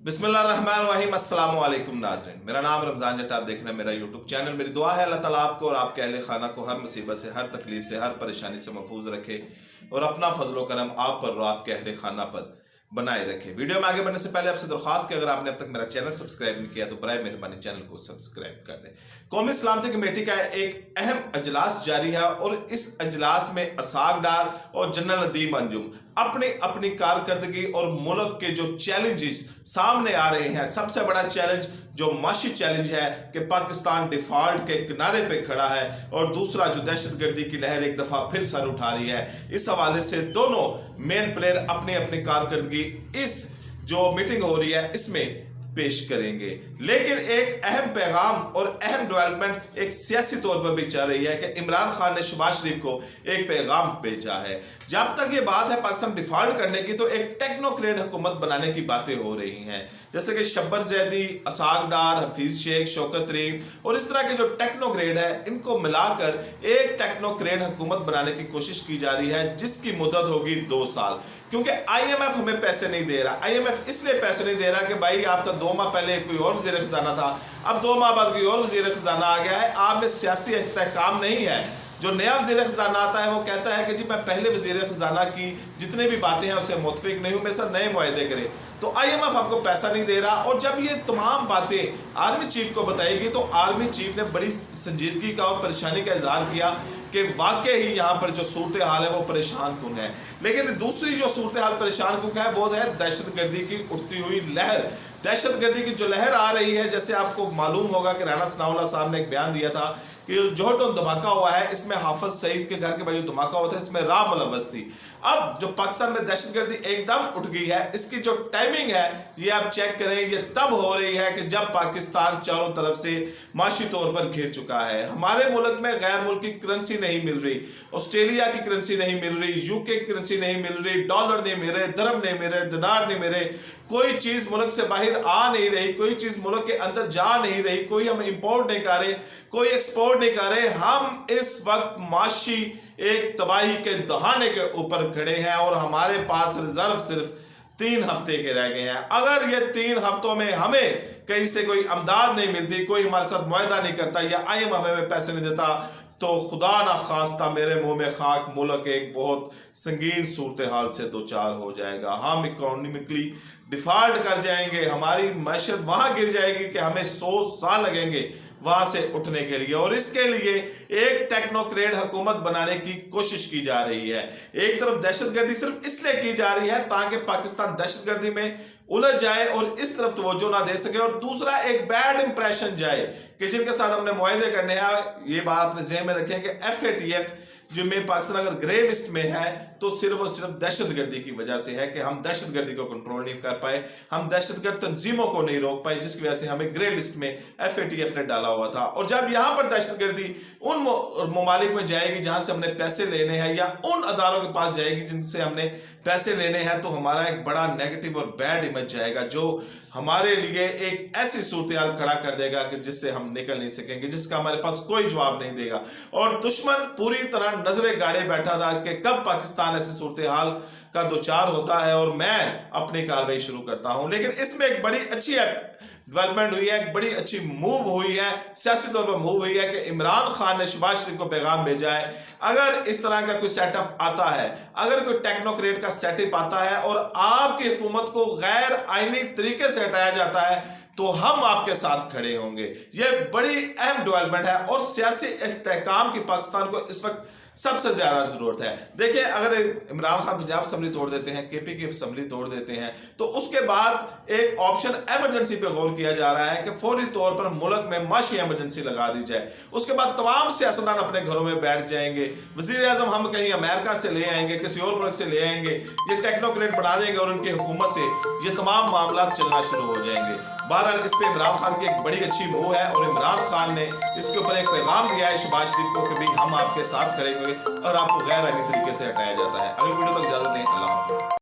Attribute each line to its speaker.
Speaker 1: बिस्मिल्लाहिर्रहमानिर्रहीम अस्सलाम वालेकुम नाज़रीन, मेरा नाम रमज़ान जट, आप देख रहे हैं मेरा यूट्यूब चैनल। मेरी दुआ है अल्लाह ताला आपको और आपके अहले खाना को हर मुसीबत से, हर तकलीफ से, हर परेशानी से महफूज रखे और अपना फजलो करम आप पर और आपके अहले खाना पर बनाए रखे। वीडियो में आगे बढ़ने से पहले आपसे दरख्वास्त कि अगर आपने अब तक मेरा चैनल सब्सक्राइब नहीं किया तो बराए मेहरबानी चैनल को सब्सक्राइब कर दें। कौमी सलामती कमेटी का एक अहम अजलास जारी है और इस अजलास में असाग डार और जनरल नदीम अंजुम अपनी अपनी कारकर्दगी और मुल्क के जो चैलेंजेस सामने आ रहे हैं, सबसे बड़ा चैलेंज जो माशी चैलेंज है कि पाकिस्तान डिफॉल्ट के किनारे पे खड़ा है और दूसरा जो दहशतगर्दी की लहर एक दफा फिर सर उठा रही है, इस हवाले से दोनों मेन प्लेयर अपनी अपनी कारकर्दगी इस जो मीटिंग हो रही है इसमें पेश करेंगे। लेकिन एक अहम पैगाम और अहम डेवलपमेंट एक सियासी तौर पर भी चल रही है कि इमरान खान ने शहबाज शरीफ को एक पैगाम भेजा है। जब तक ये बात है पाकिस्तान डिफॉल्ट करने की, तो एक टेक्नोक्रेट हुकूमत बनाने की बातें हो रही हैं, जैसे कि शब्बर जैदी, असाग डार, हफीज शेख, शौकत तरीन और इस तरह के जो टेक्नोक्रेट है, इनको मिलाकर एक टेक्नोक्रेट हुकूमत बनाने की कोशिश की जा रही है जिसकी मुद्दत होगी 2 साल। क्योंकि IMF हमें पैसे नहीं दे रहा। IMF इसलिए पैसे नहीं दे रहा कि भाई आपका 2 माह पहले कोई और वज़ीर ख़ज़ाना था, अब 2 माह बाद कोई और वज़ीर ख़ज़ाना आ गया है। आप में सियासी इस्तेहकाम नहीं है। जो नया वज़ीर ख़ज़ाना आता है वो कहता है कि जी मैं पहले वज़ीर ख़ज़ाना की जितनी भी बातें हैं उससे मुतफिक नहीं हूँ, मेरे साथ नए मुआहदे करें। तो IMF आपको पैसा नहीं दे रहा। और जब ये तमाम बातें आर्मी चीफ को बताएगी तो आर्मी चीफ ने बड़ी संजीदगी का और परेशानी का इजहार किया कि वाकई ही यहाँ पर जो सूरत हाल है वो परेशान कुन है। लेकिन दूसरी जो सूरत हाल परेशान कुन है वो है दहशतगर्दी की उठती हुई लहर। दहशतगर्दी की जो लहर आ रही है, जैसे आपको मालूम होगा कि राना सनाउल्लाह साहब ने एक बयान दिया था कि जोहटन धमाका हुआ है, इसमें हाफिज सईद के घर के बाहर जो धमाका हुआ था इसमें राम मुलव्वस थी। अब जो पाकिस्तान में दहशतगर्दी एकदम उठ गई है, इसकी जो टाइमिंग है ये आप चेक करें, ये तब हो रही है कि जब पाकिस्तान चारों तरफ से माशी तौर पर घिर चुका है। हमारे मुल्क में गैर मुल्की करेंसी नहीं मिल रही, ऑस्ट्रेलिया की करेंसी नहीं मिल रही, यूके की करेंसी नहीं मिल रही, डॉलर नहीं मिल रहे, दरम नहीं मिल रहे, दिनार नहीं मिल रहे, कोई चीज मुल्क से बाहर आ नहीं रही, कोई चीज मुल्क के अंदर जा नहीं रही, कोई हम इंपोर्ट नहीं कर रहे, कोई एक्सपोर्ट नहीं कर रहे। हम इस वक्त माशी एक तबाही के दहाने के ऊपर खड़े हैं और हमारे पास रिजर्व सिर्फ 3 हफ्ते के रह गए हैं। अगर ये 3 हफ्तों में हमें कहीं से कोई अमदाद नहीं मिलती, कोई हमारे साथ मुआहदा नहीं करता या IMF हमें पैसे नहीं देता, तो खुदा ना खास्ता मेरे मुंह में खाक, मुल्क एक बहुत संगीन सूरत हाल से दो चार हो जाएगा। हम इकोनॉमिकली डिफॉल्ट कर जाएंगे, हमारी मैशत वहां गिर जाएगी कि हमें 100 साल लगेंगे वहां से उठने के लिए। और इसके लिए एक टेक्नोक्रेट हुकूमत बनाने की कोशिश की जा रही है। एक तरफ दहशतगर्दी सिर्फ इसलिए की जा रही है ताकि पाकिस्तान दहशतगर्दी में उलझ जाए और इस तरफ तवज्जो ना दे सके, और दूसरा एक बैड इंप्रेशन जाए कि जिनके साथ हमने मुआहदे करने हैं। ये बात अपने ज़हन में रखें कि FATF जो में पाकिस्तान अगर ग्रे लिस्ट में है तो सिर्फ और सिर्फ दहशतगर्दी की वजह से है कि हम दहशतगर्दी को कंट्रोल नहीं कर पाए, हम दहशतगर्द तंजीमों को नहीं रोक पाए, जिसकी वजह से हमें ग्रे लिस्ट में FATF ने डाला हुआ था। और जब यहाँ पर दहशतगर्दी उन ममालिक में जाएगी जहां से हमने पैसे लेने हैं या उन अदारों के पास जाएगी जिनसे हमने पैसे लेने हैं, तो हमारा एक बड़ा नेगेटिव और बैड इमेज जाएगा जो हमारे लिए एक ऐसी सूरत हाल खड़ा कर देगा कि जिससे हम निकल नहीं सकेंगे, जिसका हमारे पास कोई जवाब नहीं देगा। और दुश्मन पूरी तरह नजरें गाड़े बैठा था कि कब पाकिस्तान ऐसी सूरत हाल का दो चार होता है और मैं अपनी कार्रवाई शुरू करता हूं। लेकिन इसमें एक बड़ी अच्छी डेवलपमेंट हुई है, एक बड़ी अच्छी मूव हुई है, सियासी तौर पर मूव हुई है कि इमरान खान ने शहबाज शरीफ को पैगाम भेजा है, अगर इस तरह का कोई सेटअप आता है, अगर कोई टेक्नोक्रेट का सेटअप आता है और आपकी हुकूमत को गैर आईनी तरीके से हटाया जाता है तो हम आपके साथ खड़े होंगे। यह बड़ी अहम डेवलपमेंट है और सियासी इस्तेहकाम की पाकिस्तान को इस वक्त सबसे ज्यादा जरूरत है। देखिए, अगर इमरान खान पंजाब असम्बली तोड़ देते हैं, KP की असम्बली तोड़ देते हैं, तो उसके बाद एक ऑप्शन एमरजेंसी पे गौर किया जा रहा है कि फौरी तौर पर मुल्क में माशी एमरजेंसी लगा दी जाए। उसके बाद तमाम सियासतदान अपने घरों में बैठ जाएंगे, वजीर आजम हम कहीं अमेरिका से ले आएंगे, किसी और मुल्क से ले आएंगे, ये टेक्नोक्रेट बना देंगे और उनकी हुकूमत से ये तमाम मामला चलना शुरू हो जाएंगे। बहरहाल इस पे इमरान खान की एक बड़ी अच्छी मूव है और इमरान खान ने इसके ऊपर एक पैगाम दिया है शहबाज शरीफ को कि भाई हम आपके साथ खड़े हुए और आपको गैर आईनी तरीके से हटाया जाता है। अगली वीडियो तक इजाजत दें। अल्लाह हाफ़िज़।